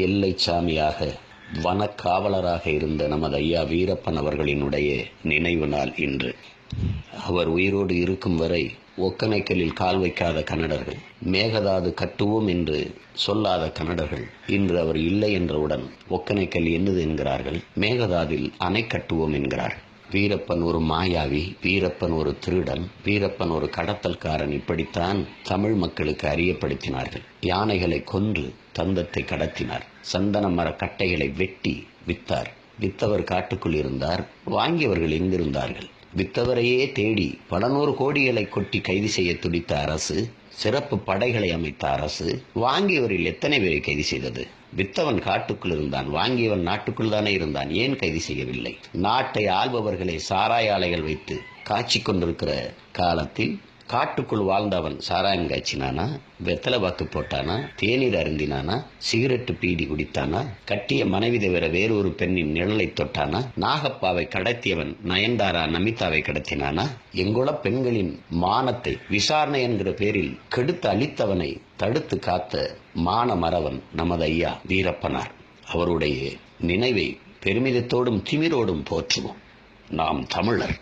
எல்லை சாமியாக வனக்காவலராக இருந்த நமது ஐயா வீரப்பன் அவர்களினுடைய நினைவு நாள் இன்று. அவர் உயிரோடு இருக்கும் வரை ஒக்கனைக்கலில் கால் வைக்காத கன்னடர்கள், மேகதாது கட்டுவோம் என்று சொல்லாத கன்னடர்கள் இன்று அவர் இல்லை என்றவுடன் ஒக்கனைக்கல் என்னது என்கிறார்கள், மேகதாதில் அணை கட்டுவோம் என்கிறார்கள். வீரப்பன் ஒரு மாயாவி, வீரப்பன் ஒரு திருடன், வீரப்பன் ஒரு கடத்தல்காரன், இப்படித்தான் தமிழ் மக்களுக்கு அறியப்படுத்தினார்கள். யானைகளை கொன்று தந்தத்தை கடத்தினார். சந்தன மர கட்டைகளை வெட்டி வித்தார். வித்தவர் காட்டுக்குள் இருந்தார். வாங்கியவர்கள் எங்கிருந்தார்கள்? வித்தவரையே தேடி பல நூறு கோடிகளை கொட்டி கைது செய்ய துடித்த அரசு, சிறப்பு படைகளை அமைத்த அரசு, வாங்கியவரில் எத்தனை பேரை கைது செய்தது? வித்தவன் காட்டுக்குள் இருந்தான், வாங்கியவன் நாட்டுக்குள் தானே இருந்தான். ஏன் கைது செய்யவில்லை? நாட்டை ஆள்பவர்களை சாராய ஆலைகள் வைத்து காய்ச்சி கொண்டிருக்கிற காலத்தில் காட்டுக்குள் வாழ்ந்தவன் சாராயம் காய்ச்சினானா, வெத்தலை வாக்கு போட்டானா, தேநீர் அருந்தினானா, சிகரெட்டு பீடி குடித்தானா, கட்டிய மனைவி தவிர வேறொரு பெண்ணின் நிழலை தொட்டானா, நாகப்பாவை கடத்தியவன் நயன்தாரா நமிதாவை கடத்தினானா? எங்குள பெண்களின் மானத்தை விசாரணை என்கிற பேரில் கெடுத்து அழித்தவனை தடுத்து காத்த மான மறவன் நமது ஐயா வீரப்பனார். அவருடைய நினைவை பெருமிதத்தோடும் திமிரோடும் போற்றுவோம். நாம் தமிழர்.